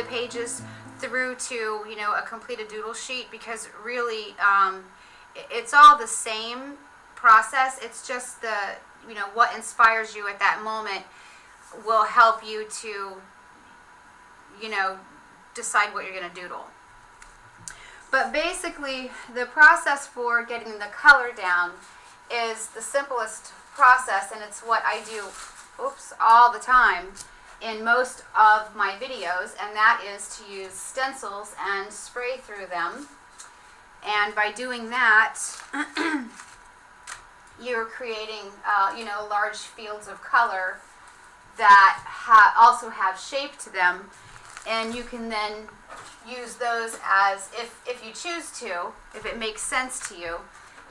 the pages through to, you know, a completed doodle sheet, because really it's all the same process. It's just the, you know, what inspires you at that moment will help you to, you know, decide what you're going to doodle. But basically, the process for getting the color down is the simplest process, and it's what I do, all the time in most of my videos, and that is to use stencils and spray through them. And by doing that, you're creating, you know, large fields of color that also have shape to them, and you can then use those as, if you choose to, if it makes sense to you,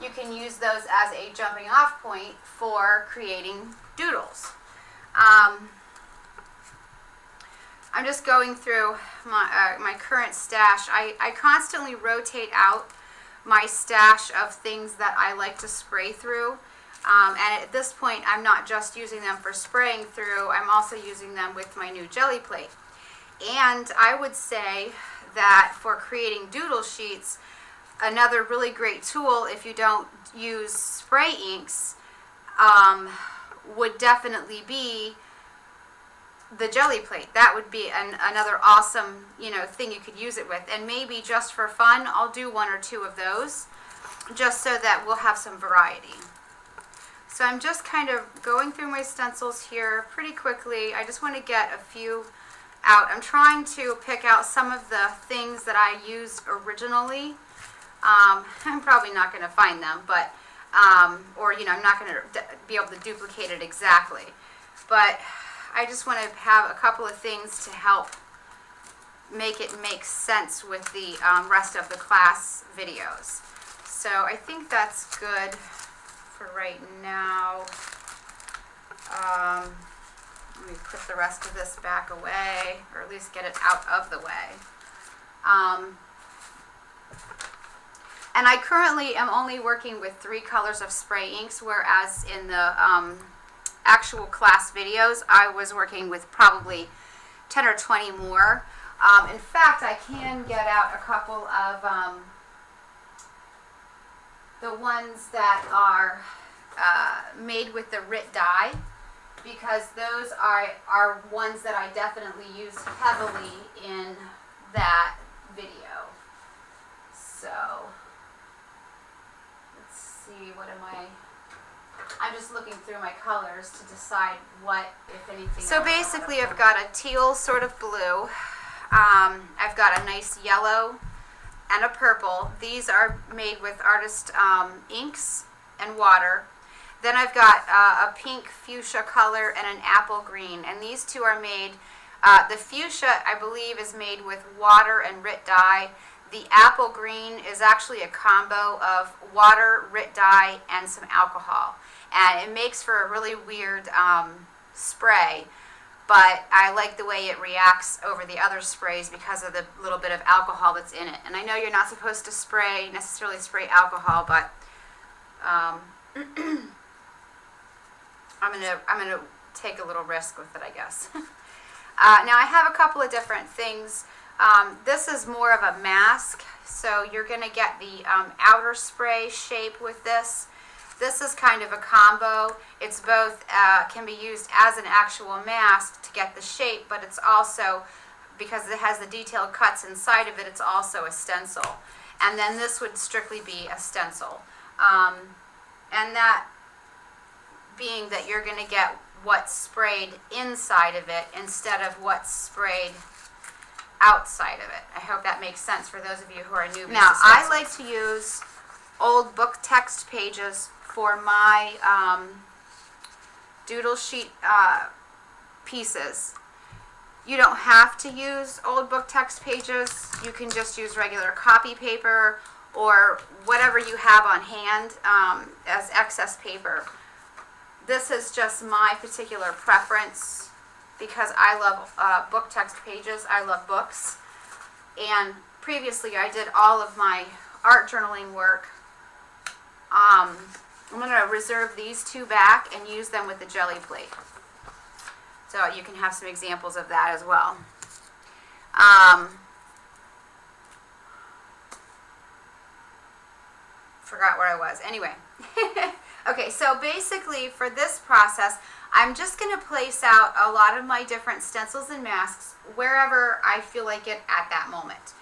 you can use those as a jumping off point for creating doodles. I'm just going through my current stash. I constantly rotate out my stash of things that I like to spray through. And at this point, I'm not just using them for spraying through, I'm also using them with my new Gelli plate. And I would say that for creating doodle sheets, another really great tool, if you don't use spray inks, would definitely be the Gelli plate. That would be another awesome, you know, thing you could use it with. And maybe just for fun, I'll do one or two of those, just so that we'll have some variety. So I'm just kind of going through my stencils here pretty quickly. I just want to get a few out. I'm trying to pick out some of the things that I used originally. I'm probably not going to find them, but or, you know, I'm not going to be able to duplicate it exactly. But I just want to have a couple of things to help make it make sense with the rest of the class videos. So I think that's good for right now. Let me put the rest of this back away, or at least get it out of the way. And I currently am only working with 3 colors of spray inks, whereas in the actual class videos, I was working with probably 10 or 20 more. In fact, I can get out a couple of the ones that are made with the RIT dye, because those are ones that I definitely use heavily in that video. So let's see, what am I'm just looking through my colors to decide what, if anything. So basically I've got a teal sort of blue, I've got a nice yellow and a purple. These are made with artist inks and water. Then I've got a pink fuchsia color and an apple green, and these two are made, the fuchsia I believe is made with water and RIT dye. The apple green is actually a combo of water, RIT dye, and some alcohol. And it makes for a really weird spray, but I like the way it reacts over the other sprays because of the little bit of alcohol that's in it. And I know you're not supposed to necessarily spray alcohol, but I'm gonna take a little risk with it, I guess. Now I have a couple of different things. This is more of a mask, so you're going to get the outer spray shape with this. This is kind of a combo. It's both, can be used as an actual mask to get the shape, but it's also, because it has the detailed cuts inside of it, it's also a stencil. And then this would strictly be a stencil. And that being that you're going to get what's sprayed inside of it instead of what's sprayed outside of it. I hope that makes sense for those of you who are newbies. Now, I like to use old book text pages for my doodle sheet pieces. You don't have to use old book text pages. You can just use regular copy paper or whatever you have on hand as excess paper. This is just my particular preference because I love book text pages. I love books. And previously I did all of my art journaling work. I'm going to reserve these two back and use them with the Gelli plate. So you can have some examples of that as well. Forgot where I was. Anyway. Okay, so basically for this process, I'm just going to place out a lot of my different stencils and masks wherever I feel like it at that moment.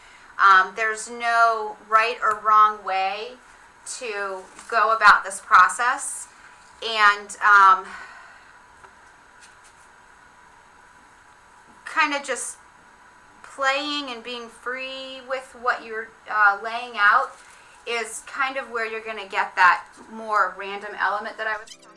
There's no right or wrong way to go about this process, and kind of just playing and being free with what you're laying out is kind of where you're going to get that more random element that I was talking about.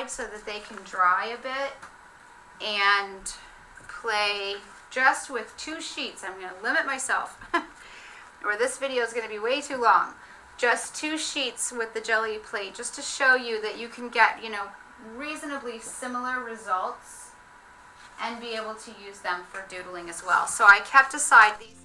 side so that they can dry a bit, and play just with 2 sheets. I'm going to limit myself, or this video is going to be way too long. Just 2 sheets with the Gelli plate, just to show you that you can get, you know, reasonably similar results and be able to use them for doodling as well. So I kept aside these.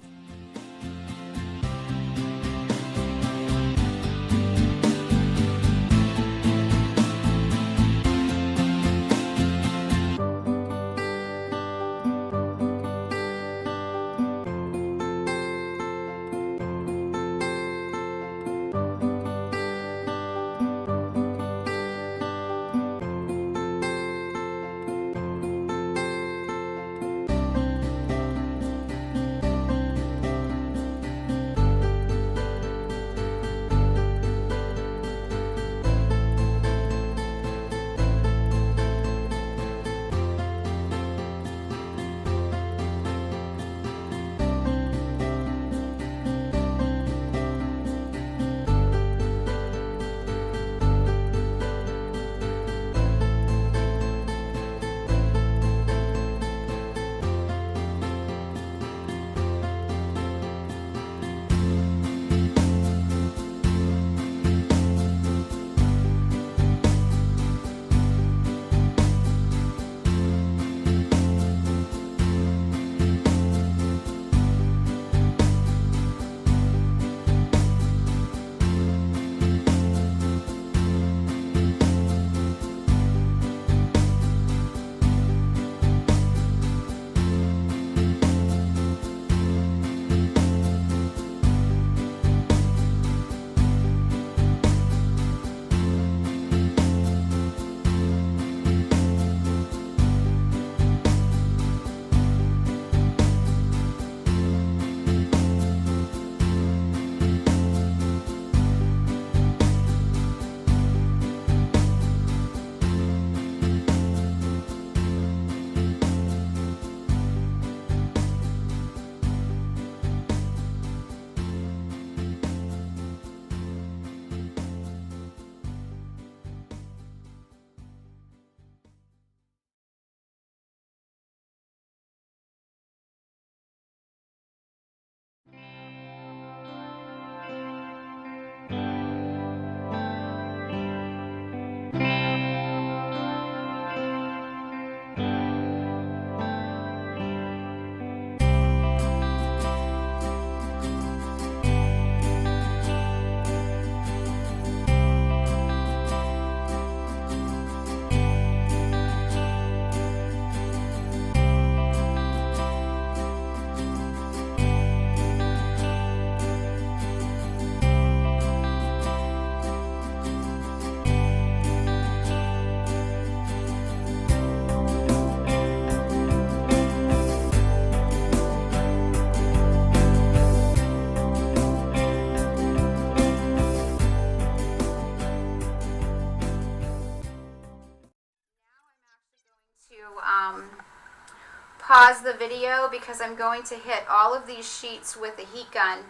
Pause the video because I'm going to hit all of these sheets with the heat gun.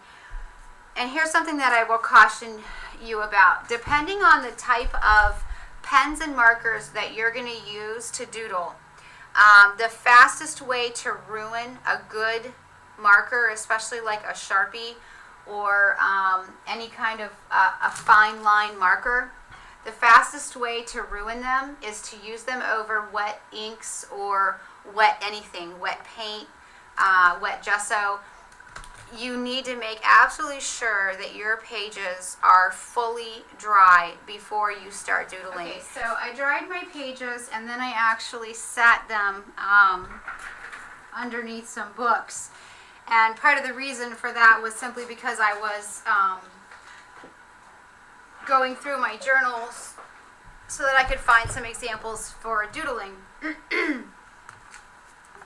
And here's something that I will caution you about. Depending on the type of pens and markers that you're going to use to doodle, the fastest way to ruin a good marker, especially like a Sharpie or any kind of a fine line marker, the fastest way to ruin them is to use them over wet inks or wet anything, wet paint, wet gesso. You need to make absolutely sure that your pages are fully dry before you start doodling. Okay, so I dried my pages and then I actually sat them underneath some books. And part of the reason for that was simply because I was going through my journals so that I could find some examples for doodling.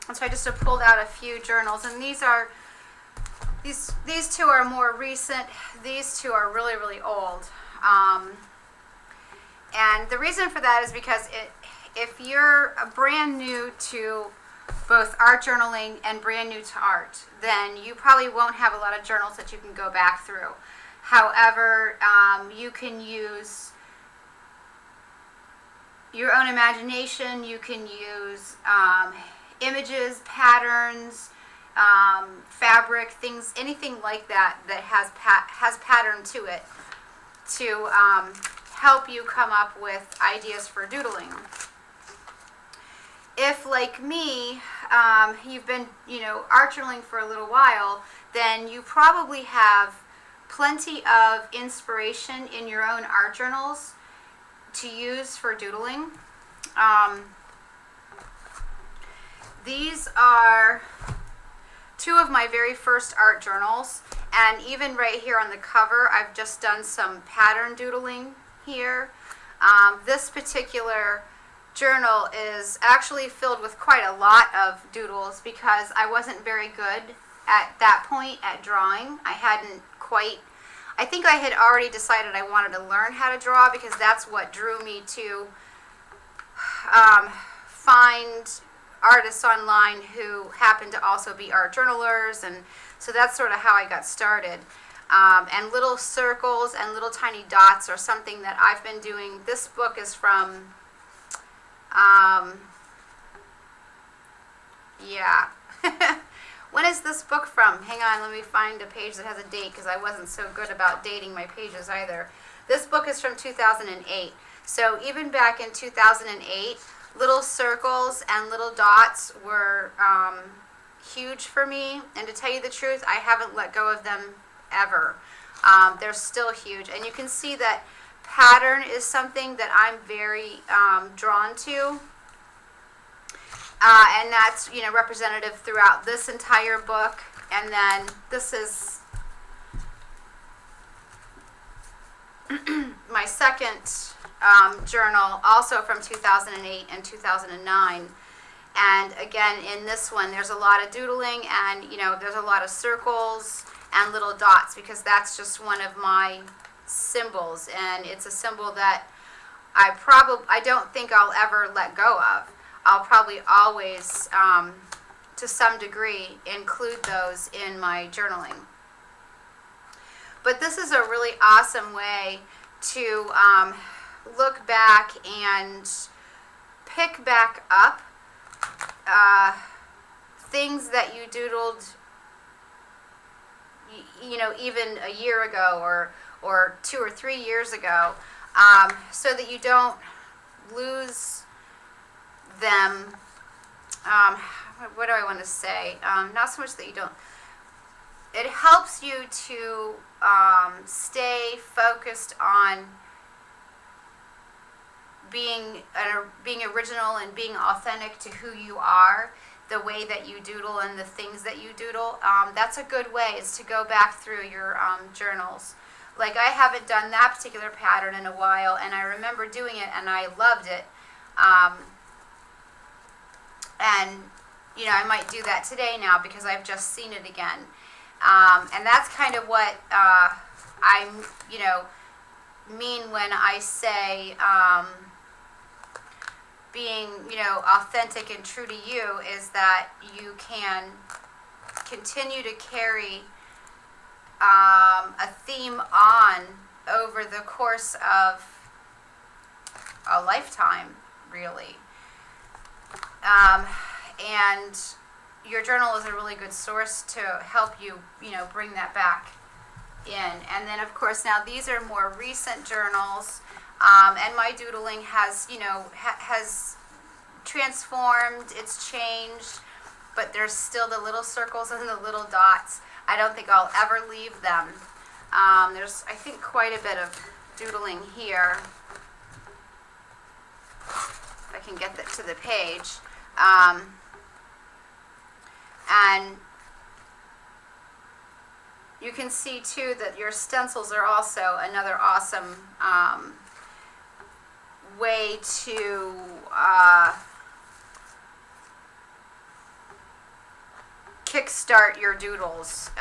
And so I just have pulled out a few journals, and these two are more recent. These two are really, really old. And the reason for that is because if you're brand new to both art journaling and brand new to art, then you probably won't have a lot of journals that you can go back through. However, you can use your own imagination. You can use images, patterns, fabric, things, anything like that that has pattern to it to help you come up with ideas for doodling. If, like me, you've been, art journaling for a little while, then you probably have plenty of inspiration in your own art journals to use for doodling. These are two of my very first art journals, and even right here on the cover, I've just done some pattern doodling here. This particular journal is actually filled with quite a lot of doodles because I wasn't very good at that point at drawing. I think I had already decided I wanted to learn how to draw because that's what drew me to find artists online who happen to also be art journalers, and so that's sort of how I got started. And little circles and little tiny dots are something that I've been doing. This book is from when is this book from? Hang on, let me find a page that has a date because I wasn't so good about dating my pages either. This book is from 2008. So even back in 2008, little circles and little dots were huge for me. And to tell you the truth, I haven't let go of them ever. They're still huge. And you can see that pattern is something that I'm very drawn to. And that's, representative throughout this entire book. And then this is my second journal, also from 2008 and 2009. And again, in this one, there's a lot of doodling and, there's a lot of circles and little dots because that's just one of my symbols. And it's a symbol that I don't think I'll ever let go of. I'll probably always, to some degree, include those in my journaling. But this is a really awesome way to look back and pick back up things that you doodled, even a year ago or 2 or 3 years ago, so that you don't lose them. What do I want to say? Not so much that you don't. It helps you to stay focused on being original and being authentic to who you are, the way that you doodle and the things that you doodle. That's a good way, is to go back through your journals. Like, I haven't done that particular pattern in a while, and I remember doing it and I loved it. And I might do that today now because I've just seen it again. And that's kind of what I mean when I say being, authentic and true to you, is that you can continue to carry a theme on over the course of a lifetime, really. And your journal is a really good source to help you, bring that back in. And then, of course, now these are more recent journals, and my doodling has, has transformed, it's changed, but there's still the little circles and the little dots. I don't think I'll ever leave them. There's, I think, quite a bit of doodling here. If I can get that to the page. And you can see too that your stencils are also another awesome way to kickstart your doodles.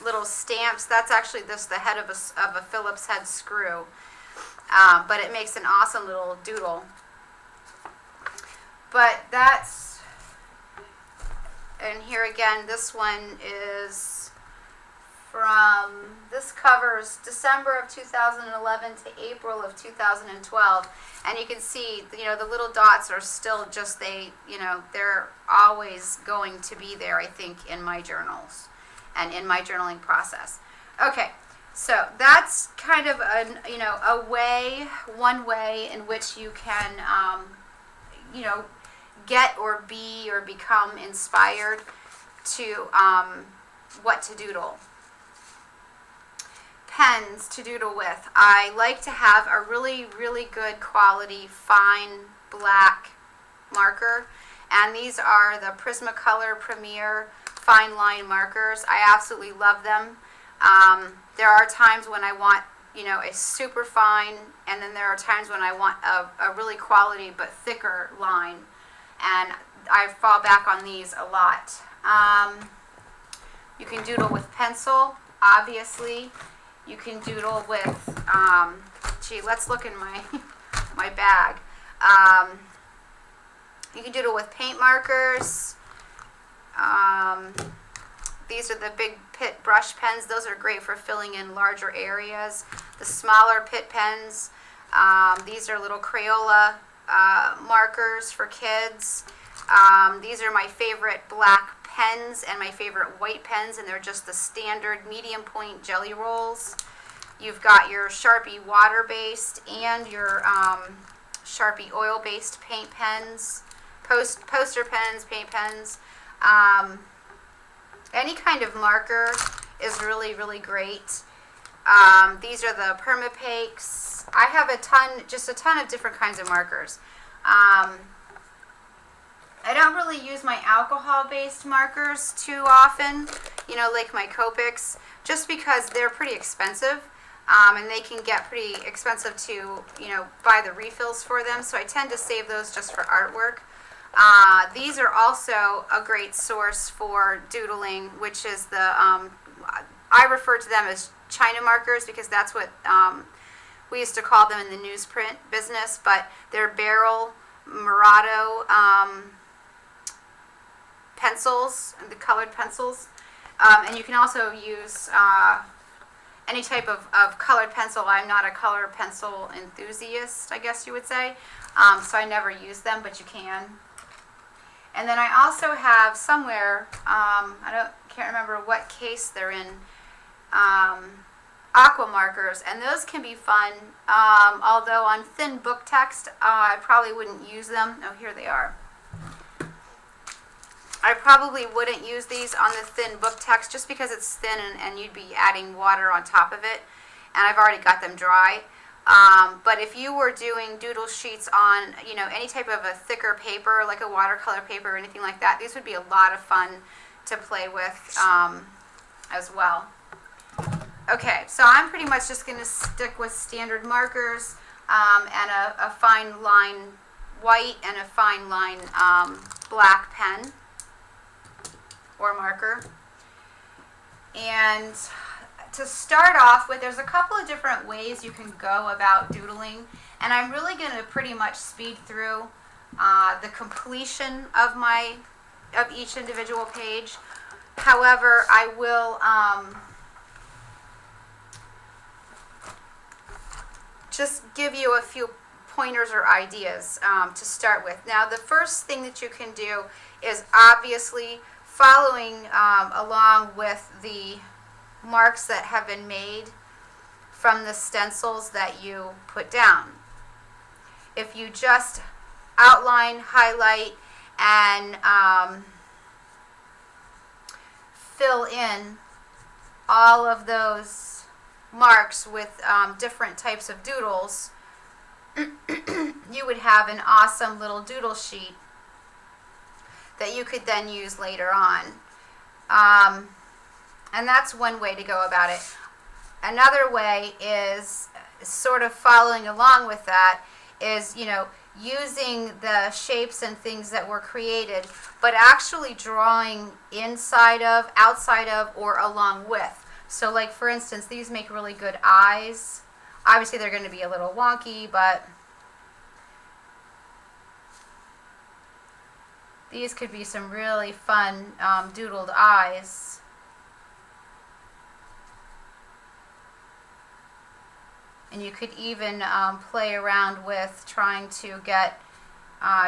Little stamps, that's actually just the head of a Phillips head screw, but it makes an awesome little doodle. But that's, and here again, this one is this covers December of 2011 to April of 2012. And you can see, the little dots are still just, they're always going to be there, I think, in my journals and in my journaling process. Okay, so that's kind of one way in which you can, get or be or become inspired to what to doodle. Pens to doodle with. I like to have a really, really good quality fine black marker, and these are the Prismacolor Premier fine line markers. I absolutely love them. There are times when I want a super fine, and then there are times when I want a really quality but thicker line, and I fall back on these a lot. You can doodle with pencil, obviously. You can doodle with, let's look in my bag. You can doodle with paint markers. These are the big Pitt brush pens. Those are great for filling in larger areas. The smaller Pitt pens, these are little Crayola markers for kids. These are my favorite black pens and my favorite white pens, and they're just the standard medium point jelly rolls. You've got your Sharpie water-based and your Sharpie oil-based paint pens, poster pens, paint pens. Any kind of marker is really, really great. These are the Permapakes. I have just a ton of different kinds of markers. I don't really use my alcohol-based markers too often, like my Copics, just because they're pretty expensive, and they can get pretty expensive to, buy the refills for them, so I tend to save those just for artwork. These are also a great source for doodling, which is I refer to them as China markers because that's what we used to call them in the newsprint business, but they're Barrel Murado pencils, the colored pencils, and you can also use any type of colored pencil. I'm not a color pencil enthusiast, I guess you would say, so I never use them, but you can. And then I also have somewhere, can't remember what case they're in, aqua markers, and those can be fun, although on thin book text I probably wouldn't use them. Oh, here they are. I probably wouldn't use these on the thin book text just because it's thin and you'd be adding water on top of it, and I've already got them dry. But if you were doing doodle sheets on, any type of a thicker paper, like a watercolor paper or anything like that, these would be a lot of fun to play with as well. Okay, so I'm pretty much just going to stick with standard markers and a fine line white and a fine line black pen or marker. And to start off with, there's a couple of different ways you can go about doodling, and I'm really going to pretty much speed through the completion of each individual page. However, I will just give you a few pointers or ideas to start with. Now, the first thing that you can do is obviously following along with the marks that have been made from the stencils that you put down. If you just outline, highlight, and fill in all of those marks with different types of doodles, you would have an awesome little doodle sheet that you could then use later on. And that's one way to go about it. Another way is sort of following along with that is, using the shapes and things that were created, but actually drawing inside of, outside of, or along with. So like, for instance, these make really good eyes. Obviously they're going to be a little wonky, but these could be some really fun doodled eyes. And you could even play around with trying to get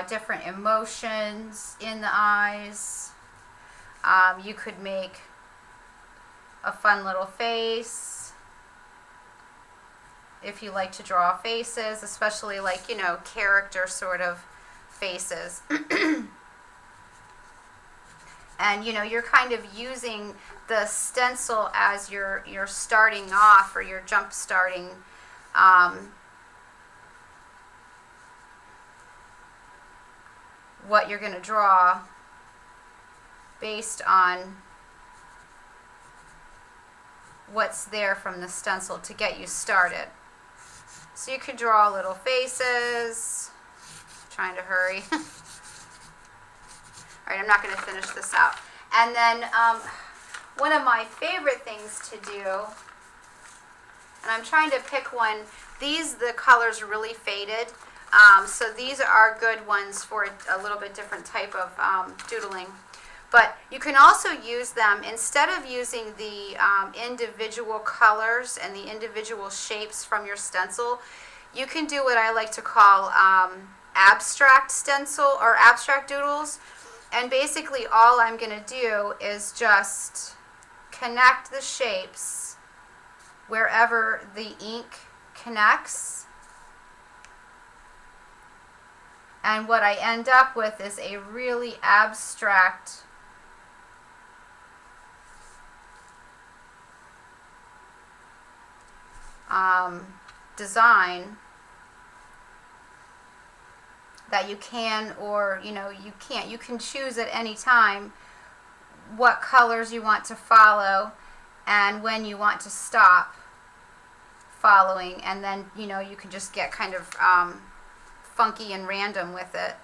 different emotions in the eyes. You could make a fun little face if you like to draw faces, especially like, you know, character sort of faces. And, you know, you're kind of using the stencil as your starting off, or your jump starting what you're going to draw based on what's there from the stencil to get you started. So you could draw little faces. Trying to hurry. All right, I'm not going to finish this out. And then one of my favorite things to do, and I'm trying to pick one. The colors are really faded. So these are good ones for a little bit different type of doodling. But you can also use them, instead of using the individual colors and the individual shapes from your stencil, you can do what I like to call abstract stencil or abstract doodles. And basically all I'm going to do is just connect the shapes wherever the ink connects. And what I end up with is a really abstract design that you can, or you know, you can't. You can choose at any time what colors you want to follow and when you want to stop following, and then, you know, you can just get kind of funky and random with it.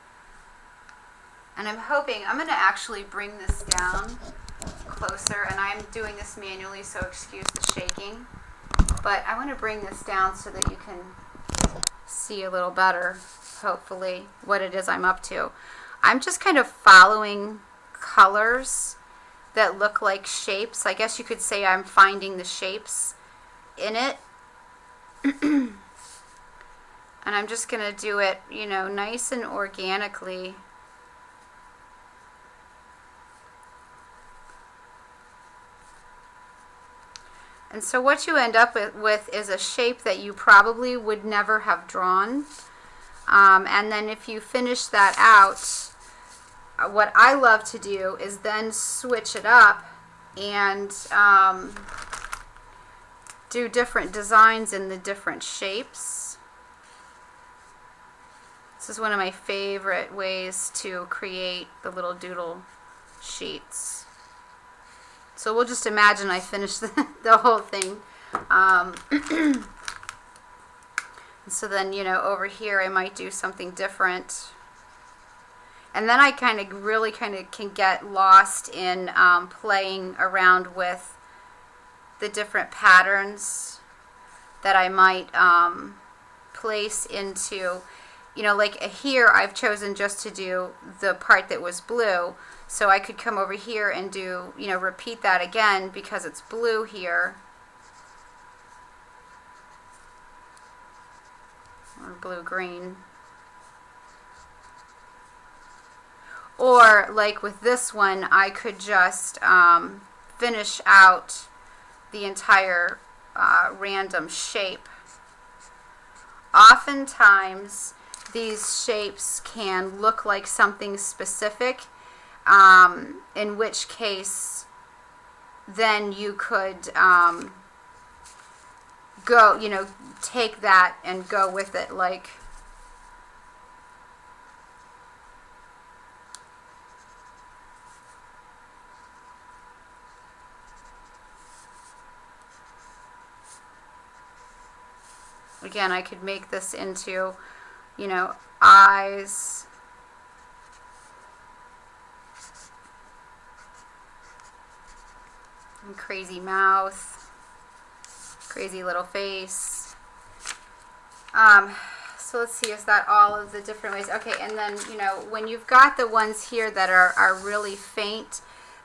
And I'm hoping, I'm going to actually bring this down closer, and I'm doing this manually, so excuse the shaking. But I want to bring this down so that you can see a little better, hopefully, what it is I'm up to. I'm just kind of following colors that look like shapes. I guess you could say I'm finding the shapes in it. And I'm just going to do it, you know, nice and organically. And so what you end up with is a shape that you probably would never have drawn. And then if you finish that out, what I love to do is then switch it up and do different designs in the different shapes. This is one of my favorite ways to create the little doodle sheets. So we'll just imagine I finished the whole thing. So then, you know, over here I might do something different. And then I really can get lost in playing around with the different patterns that I might place into, you know, like here I've chosen just to do the part that was blue. So I could come over here and do, you know, repeat that again because it's blue here. Or blue-green. Or like with this one, I could just finish out the entire random shape. Oftentimes, these shapes can look like something specific, in which case then you could go, you know, take that and go with it, like again, I could make this into, you know, eyes. And crazy mouth. Crazy little face. So let's see, is that all of the different ways? Okay, and then, you know, when you've got the ones here that are really faint,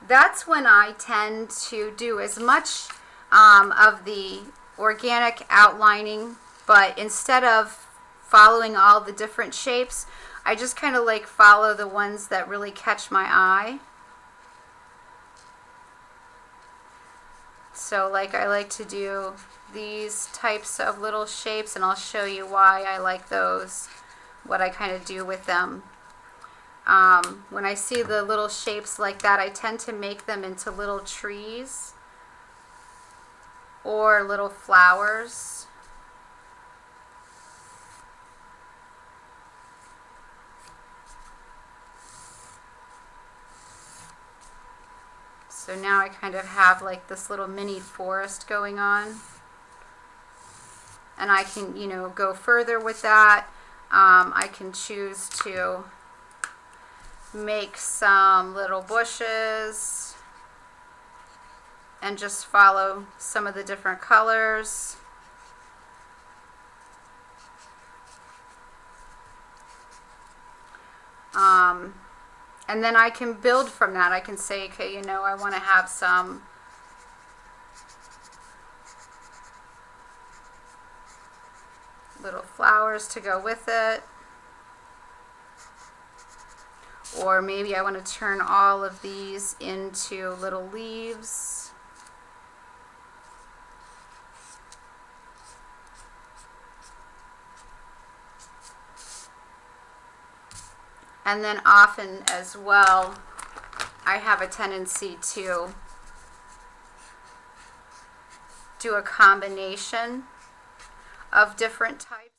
that's when I tend to do as much of the organic outlining But instead of following all the different shapes, I just kind of like follow the ones that really catch my eye. So like I like to do these types of little shapes, and I'll show you why I like those, what I kind of do with them. When I see the little shapes like that, I tend to make them into little trees or little flowers. So now I kind of have like this little mini forest going on. And I can, you know, go further with that. I can choose to make some little bushes and just follow some of the different colors. And then I can build from that. I can say, okay, you know, I want to have some little flowers to go with it. Or maybe I want to turn all of these into little leaves. And then often as well, I have a tendency to do a combination of different types.